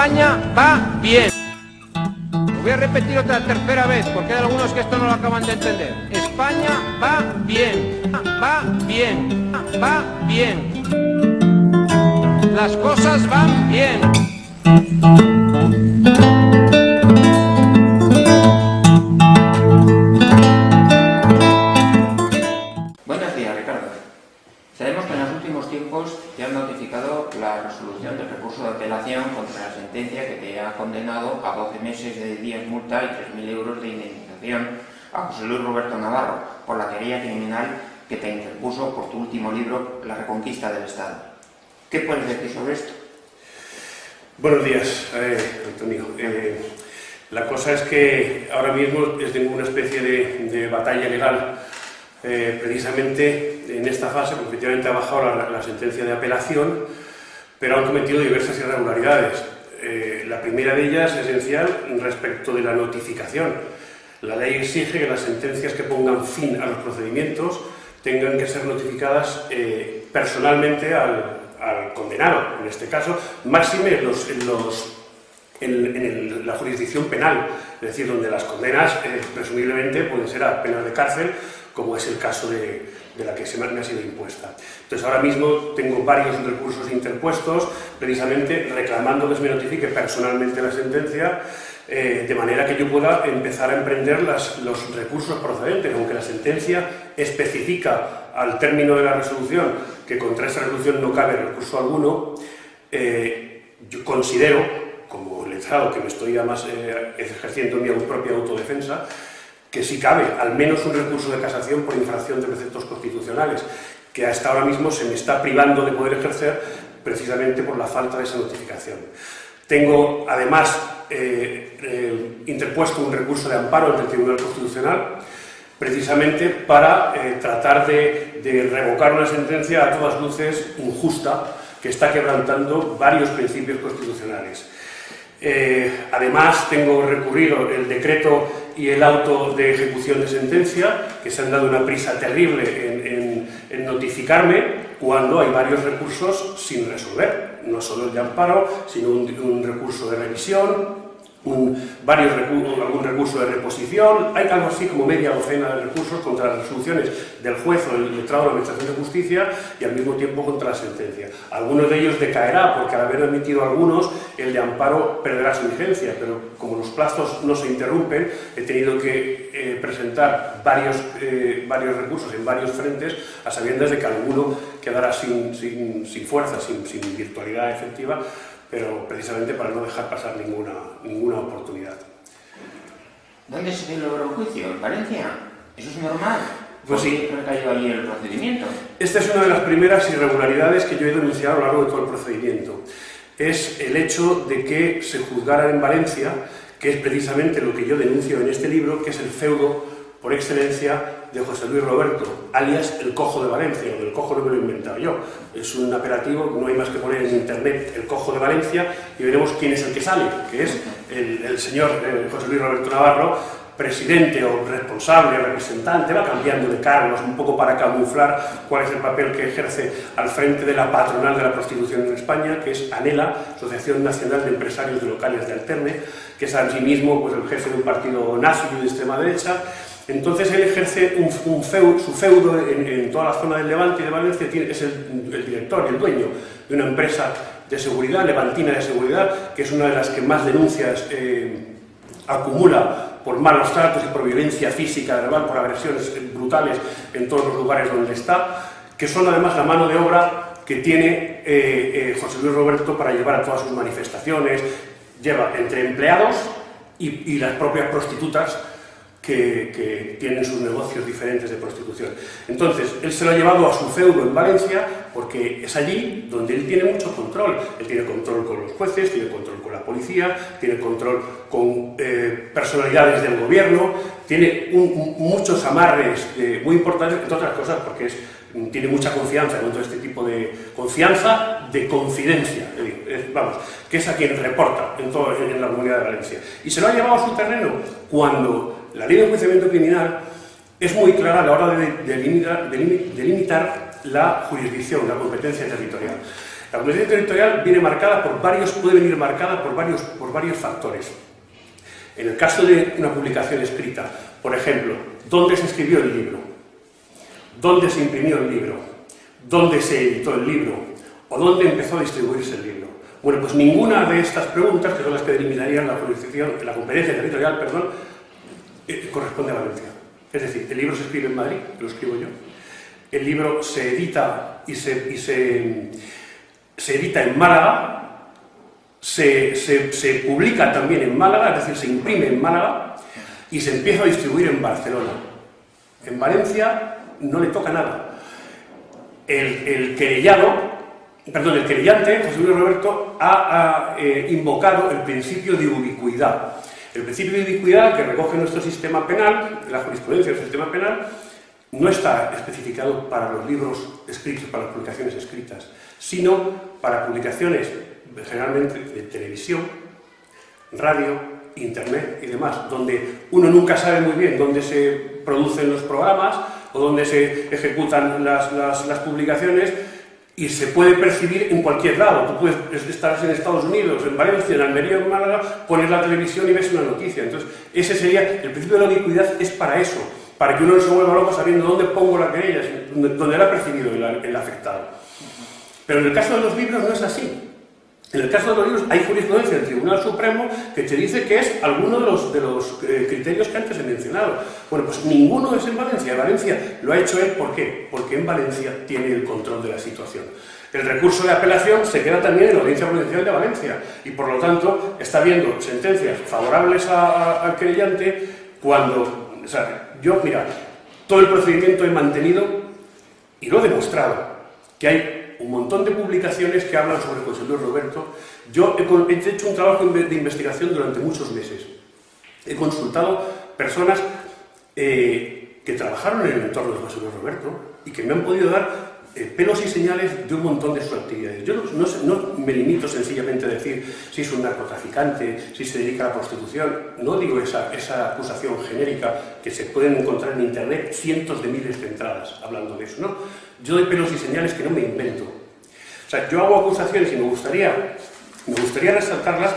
España va bien. Lo voy a repetir otra tercera vez porque hay algunos que esto no lo acaban de entender. España va bien, va bien, va bien. Las cosas van bien. Buenos días, Ricardo. Sabemos que en los últimos tiempos te han notificado la resolución del recurso de apelación contra la sentencia que te ha condenado a 12 meses de 10 multa y 3.000 euros de indemnización a José Luis Roberto Navarro por la querella criminal que te interpuso por tu último libro, La reconquista del Estado. ¿Qué puedes decir sobre esto? Buenos días, Antonio. La cosa es que ahora mismo es de una especie de batalla legal. Precisamente en esta fase, porque efectivamente ha bajado la sentencia de apelación, pero han cometido diversas irregularidades. La primera de ellas, esencial, respecto de la notificación. La ley exige que las sentencias que pongan fin a los procedimientos tengan que ser notificadas personalmente al condenado, en este caso, máxime en la jurisdicción penal, es decir, donde las condenas presumiblemente pueden ser a penas de cárcel, como es el caso de la que me ha sido impuesta. Entonces, ahora mismo tengo varios recursos interpuestos, precisamente reclamando que se me notifique personalmente la sentencia, de manera que yo pueda empezar a emprender los recursos procedentes, aunque la sentencia especifica al término de la resolución que contra esa resolución no cabe recurso alguno. Yo considero, como letrado que me estoy además ejerciendo mi propia autodefensa, que sí cabe al menos un recurso de casación por infracción de preceptos constitucionales, que hasta ahora mismo se me está privando de poder ejercer precisamente por la falta de esa notificación. Tengo además interpuesto un recurso de amparo ante el Tribunal Constitucional, precisamente para tratar de revocar una sentencia a todas luces injusta que está quebrantando varios principios constitucionales. Además, tengo recurrido el decreto y el auto de ejecución de sentencia, que se han dado una prisa terrible en notificarme cuando hay varios recursos sin resolver. No solo el de amparo, sino un recurso de revisión, algún recurso de reposición. Hay algo así como media docena de recursos contra las resoluciones del juez o del letrado de la Administración de Justicia y al mismo tiempo contra la sentencia. Algunos de ellos decaerá porque al haber admitido algunos el de amparo perderá su vigencia, pero como los plazos no se interrumpen, he tenido que presentar varios recursos en varios frentes a sabiendas de que alguno quedará sin fuerza, sin virtualidad efectiva, pero precisamente para no dejar pasar ninguna oportunidad. ¿Dónde se celebró el juicio? ¿En Valencia? ¿Eso es normal? Pues sí. ¿Por qué recayó allí el procedimiento? Esta es una de las primeras irregularidades que yo he denunciado a lo largo de todo el procedimiento. Es el hecho de que se juzgara en Valencia, que es precisamente lo que yo denuncio en este libro, que es el feudo por excelencia de José Luis Roberto, alias el Cojo de Valencia, o el Cojo no me lo he inventado yo. Es un apelativo, no hay más que poner en internet el Cojo de Valencia y veremos quién es el que sale, que es el señor José Luis Roberto Navarro, presidente o responsable, representante, va cambiando de cargos un poco para camuflar cuál es el papel que ejerce al frente de la patronal de la prostitución en España, que es ANELA, Asociación Nacional de Empresarios de Locales de Alterne, que es asimismo pues, el jefe de un partido nazi de extrema derecha. Entonces él ejerce su feudo en toda la zona del Levante y de Valencia, es el director y el dueño de una empresa de seguridad, levantina de seguridad, que es una de las que más denuncias acumula por malos tratos y por violencia física, verbal, por agresiones brutales en todos los lugares donde está, que son además la mano de obra que tiene José Luis Roberto para llevar a todas sus manifestaciones. Lleva entre empleados y las propias prostitutas que tienen sus negocios diferentes de prostitución. Entonces, él se lo ha llevado a su feudo en Valencia porque es allí donde él tiene mucho control. Él tiene control con los jueces, tiene control con la policía, tiene control con personalidades del gobierno, tiene muchos amarres muy importantes, entre otras cosas porque tiene mucha confianza en todo este tipo de confianza, de confidencia, que es a quien reporta en la Comunidad de Valencia. Y se lo ha llevado a su terreno cuando la ley de enjuiciamiento criminal es muy clara a la hora de delimitar la jurisdicción, la competencia territorial. La competencia territorial viene marcada por puede venir marcada por varios factores. En el caso de una publicación escrita, por ejemplo, ¿dónde se escribió el libro? ¿Dónde se imprimió el libro? ¿Dónde se editó el libro? ¿O dónde empezó a distribuirse el libro? Bueno, pues ninguna de estas preguntas, que son las que delimitarían la competencia territorial, corresponde a Valencia. Es decir, el libro se escribe en Madrid, que lo escribo yo. El libro se edita y se edita en Málaga, se publica también en Málaga, es decir, se imprime en Málaga y se empieza a distribuir en Barcelona. En Valencia no le toca nada. El querellante, José Luis Roberto, ha invocado el principio de ubicuidad. El principio de ubicuidad que recoge nuestro sistema penal, la jurisprudencia del sistema penal, no está especificado para los libros escritos, para las publicaciones escritas, sino para publicaciones generalmente de televisión, radio, internet y demás, donde uno nunca sabe muy bien dónde se producen los programas o dónde se ejecutan las publicaciones, y se puede percibir en cualquier lado. Tú puedes estar en Estados Unidos, en Valencia, en Almería, en Málaga, pones la televisión y ves una noticia. Entonces, ese sería el principio de la ubicuidad, es para eso, para que uno no se vuelva loco sabiendo dónde pongo la querella, dónde la ha percibido el afectado. Pero en el caso de los libros no es así. En el caso de los libros hay jurisprudencia del Tribunal Supremo que te dice que es alguno de los criterios que antes he mencionado. Bueno, pues ninguno es en Valencia. Valencia lo ha hecho él, ¿por qué? Porque en Valencia tiene el control de la situación. El recurso de apelación se queda también en la Audiencia Provincial de Valencia y, por lo tanto, está viendo sentencias favorables al querellante cuando... O sea, yo, mira, todo el procedimiento he mantenido y lo he demostrado, que hay un montón de publicaciones que hablan sobre José Luis Roberto. Yo he hecho un trabajo de investigación durante muchos meses. He consultado personas que trabajaron en el entorno de José Luis Roberto y que me han podido dar pelos y señales de un montón de sus actividades. Yo no me limito sencillamente a decir si es un narcotraficante, si se dedica a la prostitución. No digo esa acusación genérica que se pueden encontrar en Internet cientos de miles de entradas hablando de eso, ¿no? Yo doy pelos y señales que no me invento. O sea, yo hago acusaciones y me gustaría resaltarlas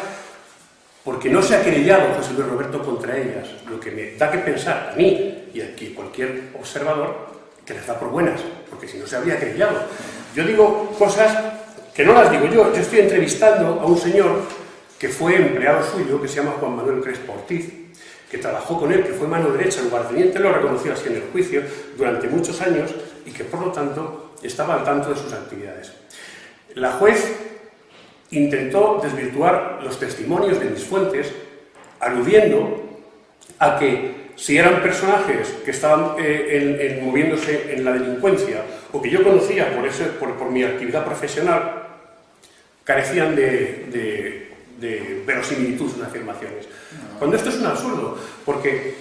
porque no se ha querellado José Luis Roberto contra ellas, lo que me da que pensar a mí y a cualquier observador que les da por buenas, porque si no se habría querellado. Yo digo cosas que no las digo yo estoy entrevistando a un señor que fue empleado suyo, que se llama Juan Manuel Crespo Ortiz, que trabajó con él, que fue mano derecha, el lugarteniente lo reconoció así en el juicio durante muchos años y que por lo tanto estaba al tanto de sus actividades. La juez intentó desvirtuar los testimonios de mis fuentes, aludiendo a que si eran personajes que estaban moviéndose en la delincuencia o que yo conocía por mi actividad profesional, carecían de verosimilitud en afirmaciones. Cuando esto es un absurdo, porque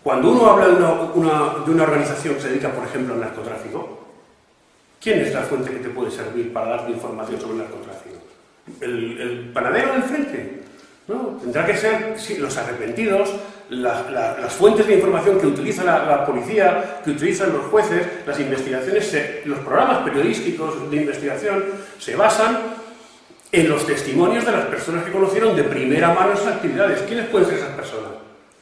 cuando uno habla de una organización que se dedica, por ejemplo, al narcotráfico, ¿quién es la fuente que te puede servir para darte información sobre el narcotráfico? ¿El panadero del frente? No, tendrá que ser los arrepentidos, las fuentes de información que utiliza la policía, que utilizan los jueces, las investigaciones, los programas periodísticos de investigación se basan en los testimonios de las personas que conocieron de primera mano esas actividades. ¿Quiénes pueden ser esas personas?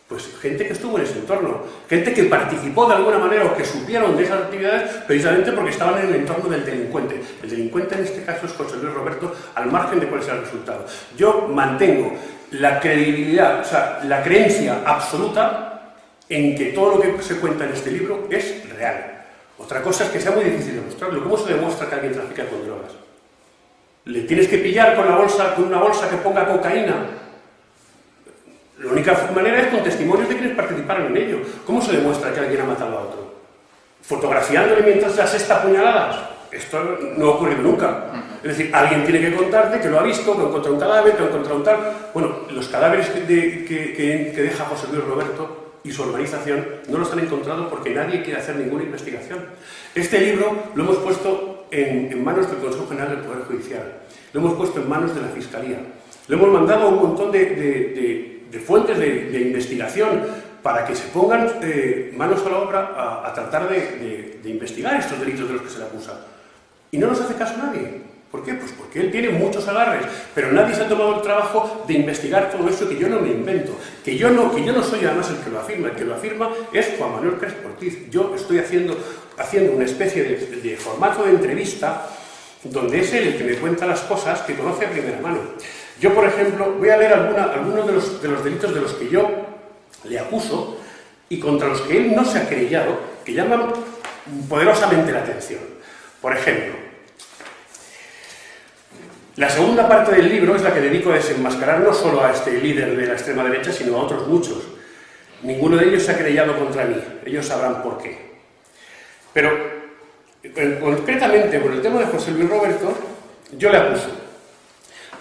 Pues gente que estuvo en ese entorno, gente que participó de alguna manera o que supieron de esas actividades precisamente porque estaban en el entorno del delincuente. El delincuente en este caso es José Luis Roberto, al margen de cuál sea el resultado. Yo mantengo la credibilidad, o sea, la creencia absoluta en que todo lo que se cuenta en este libro es real. Otra cosa es que sea muy difícil demostrarlo. ¿Cómo se demuestra que alguien trafica con drogas? ¿Le tienes que pillar con una bolsa que ponga cocaína? La única manera es con testimonios de quienes participaron en ello. ¿Cómo se demuestra que alguien ha matado a otro? ¿Fotografiándole mientras se asesta puñaladas? Esto no ha ocurrido nunca. Es decir, alguien tiene que contarte que lo ha visto, que ha encontrado un cadáver, que ha encontrado un tal... Bueno, los cadáveres que deja José Luis Roberto y su organización no los han encontrado porque nadie quiere hacer ninguna investigación. Este libro lo hemos puesto en manos del Consejo General del Poder Judicial, lo hemos puesto en manos de la Fiscalía, lo hemos mandado a un montón de fuentes de investigación para que se pongan manos a la obra a tratar de investigar estos delitos de los que se le acusa. Y no nos hace caso nadie. ¿Por qué? Pues porque él tiene muchos agarres, pero nadie se ha tomado el trabajo de investigar todo eso que yo no me invento, que yo no soy además el que lo afirma es Juan Manuel Crespo Ortiz. Yo estoy haciendo una especie de formato de entrevista donde es él el que me cuenta las cosas que conoce a primera mano. Yo, por ejemplo, voy a leer algunos de los delitos de los que yo le acuso y contra los que él no se ha querellado, que llaman poderosamente la atención. Por ejemplo, la segunda parte del libro es la que dedico a desenmascarar no solo a este líder de la extrema derecha, sino a otros muchos. Ninguno de ellos se ha querellado contra mí, ellos sabrán por qué. Pero, concretamente, por el tema de José Luis Roberto, yo le acuso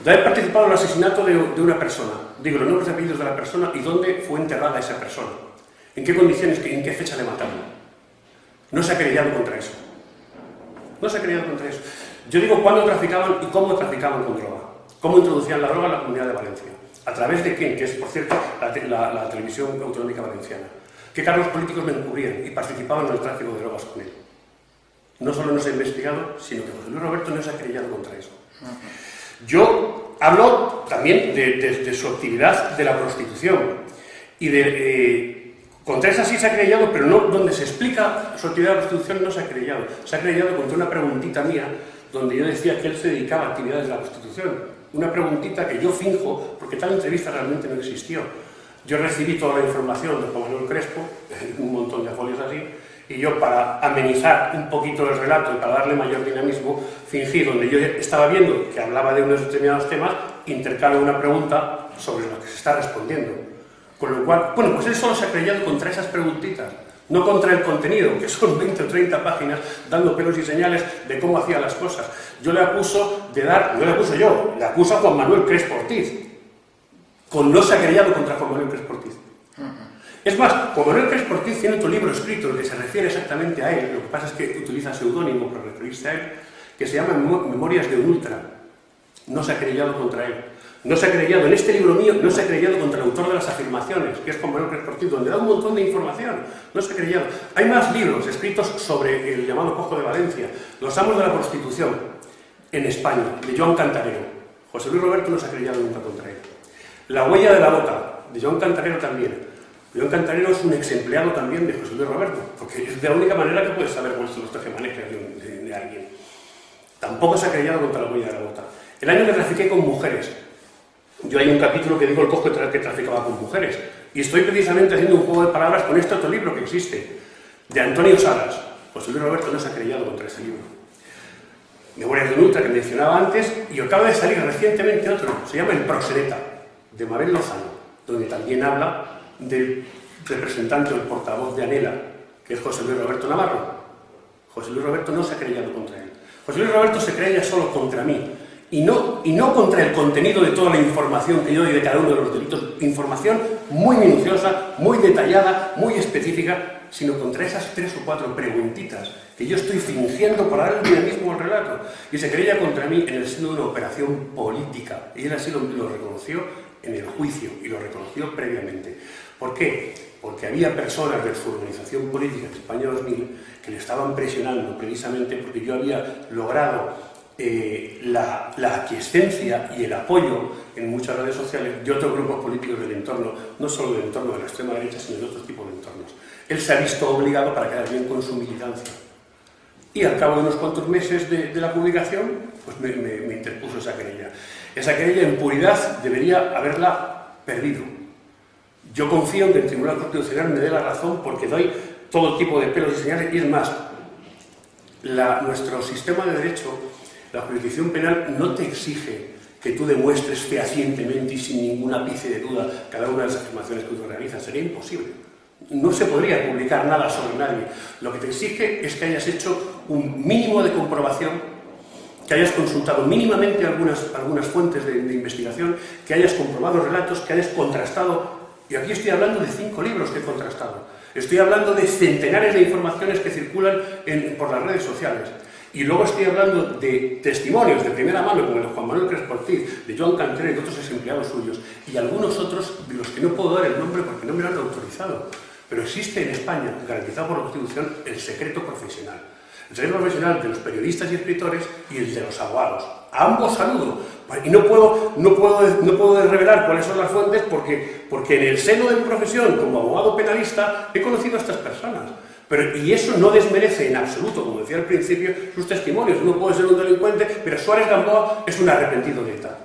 de haber participado en el asesinato de una persona. Digo los nombres y apellidos de la persona y dónde fue enterrada esa persona. En qué condiciones, en qué fecha le mataron. No se ha querellado contra eso. No se ha querellado contra eso. Yo digo cuándo traficaban y cómo traficaban con droga. Cómo introducían la droga en la Comunidad de Valencia. ¿A través de quién? Que es, por cierto, la Televisión Autonómica Valenciana. ¿Qué cargos políticos me encubrían y participaban en el tráfico de drogas con él? No solo no se ha investigado, sino que José Luis Roberto no se ha querellado contra eso. Yo hablo también de su actividad de la prostitución y contra esa sí se ha querellado, pero no donde se explica su actividad de la prostitución no se ha querellado. Se ha querellado contra una preguntita mía donde yo decía que él se dedicaba a actividades de la prostitución. Una preguntita que yo finjo porque tal entrevista realmente no existió. Yo recibí toda la información de Juan Manuel Crespo, un montón de folios así, y yo, para amenizar un poquito el relato y para darle mayor dinamismo, fingí, donde yo estaba viendo que hablaba de unos determinados temas, intercalo una pregunta sobre lo que se está respondiendo. Con lo cual, bueno, pues él solo se ha querellado contra esas preguntitas, no contra el contenido, que son 20 o 30 páginas dando pelos y señales de cómo hacía las cosas. Yo le acuso de dar, no le acuso yo, le acuso a Juan Manuel Crespo Ortiz. No se ha querellado contra Juan Manuel Crespo Ortiz. Es más, Juan Manuel Crespo Ortiz tiene otro libro escrito, el que se refiere exactamente a él, lo que pasa es que utiliza seudónimo para referirse a él, que se llama Memorias de un Ultra. No se ha querellado contra él. No se ha querellado, en este libro mío, no se ha querellado contra el autor de las afirmaciones, que es Juan Manuel Crespo Ortiz, donde da un montón de información. No se ha querellado. Hay más libros escritos sobre el llamado Cojo de Valencia, Los amos de la prostitución, en España, de Joan Cantarero. José Luis Roberto no se ha querellado nunca contra él. La huella de la bota, de Joan Cantarero también. Joan Cantarero es un ex empleado también de José Luis Roberto, porque es de la única manera que puedes saber cuáles son los tejemanejes de alguien. Tampoco se ha querellado contra la huella de la bota. El año que trafiqué con mujeres, yo hay un capítulo que digo el cojo que traficaba con mujeres, y estoy precisamente haciendo un juego de palabras con este otro libro que existe, de Antonio Salas. José Luis Roberto no se ha querellado contra ese libro. Memorias de un Ultra, que mencionaba antes, y acaba de salir recientemente otro, se llama El Proxeneta, de Mabel Lozano, donde también habla del representante o el portavoz de Anela, que es José Luis Roberto Navarro. José Luis Roberto no se ha querellado contra él. José Luis Roberto se querella solo contra mí, y no contra el contenido de toda la información que yo doy de cada uno de los delitos, información muy minuciosa, muy detallada, muy específica, sino contra esas 3 o 4 preguntitas que yo estoy fingiendo para dar el dinamismo al relato. Y se querella contra mí en el seno de una operación política, y él así lo reconoció en el juicio, y lo reconoció previamente. ¿Por qué? Porque había personas de su organización política en España 2000 que le estaban presionando precisamente porque yo había logrado la aquiescencia y el apoyo en muchas redes sociales de otros grupos políticos del entorno, no solo del entorno de la extrema derecha, sino de otros tipos de entornos. Él se ha visto obligado para quedar bien con su militancia. Y al cabo de unos cuantos meses de la publicación, pues me interpuso esa querella. Esa querella en puridad debería haberla perdido. Yo confío en que el Tribunal Constitucional me dé la razón porque doy todo tipo de pelos y señales, y es más, nuestro sistema de derecho, la jurisdicción penal, no te exige que tú demuestres fehacientemente y sin ningún ápice de duda cada una de las afirmaciones que tú realizas. Sería imposible. No se podría publicar nada sobre nadie. Lo que te exige es que hayas hecho un mínimo de comprobación, que hayas consultado mínimamente algunas fuentes de investigación, que hayas comprobado relatos, que hayas contrastado. Y aquí estoy hablando de 5 libros que he contrastado. Estoy hablando de centenares de informaciones que circulan por las redes sociales. Y luego estoy hablando de testimonios de primera mano, como el de Juan Manuel Crespo Ortiz, de Joan Cantarero y de otros desempleados suyos, y algunos otros de los que no puedo dar el nombre porque no me lo han autorizado. Pero existe en España, garantizado por la Constitución, el secreto profesional. el secreto profesional de los periodistas y escritores y el de los abogados. A ambos saludo. Y no puedo revelar cuáles son las fuentes porque en el seno de mi profesión, como abogado penalista, he conocido a estas personas. Y eso no desmerece en absoluto, como decía al principio, sus testimonios. Uno puede ser un delincuente, pero Suárez Gamboa es un arrepentido de ETA.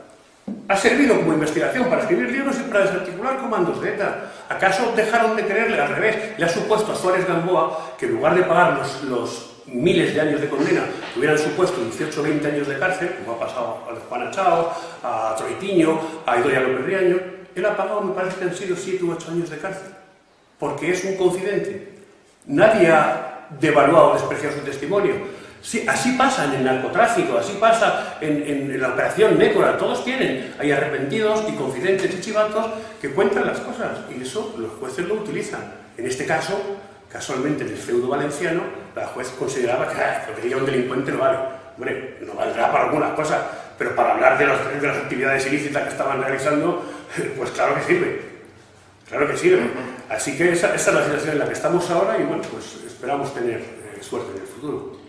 Ha servido como investigación para escribir libros y para desarticular comandos de ETA. ¿Acaso dejaron de creerle? Al revés, le ha supuesto a Suárez Gamboa que en lugar de pagar los miles de años de condena que hubieran supuesto 18 o 20 años de cárcel, como ha pasado a Juana Chao, a Troitiño, a Idoia López Riaño, él ha pagado, me parece que han sido 7 u 8 años de cárcel, porque es un confidente. Nadie ha devaluado o despreciado su testimonio. Sí, así pasa en el narcotráfico, así pasa en la operación Nécora, todos tienen, hay arrepentidos y confidentes y chivatos que cuentan las cosas, y eso los jueces lo utilizan. En este caso, casualmente en el feudo valenciano, la juez consideraba que porque ella un delincuente no vale. Hombre, no valdrá para algunas cosas, pero para hablar de las actividades ilícitas que estaban realizando, pues claro que sirve. Claro que sirve. Así que esa es la situación en la que estamos ahora y bueno, pues esperamos tener suerte en el futuro.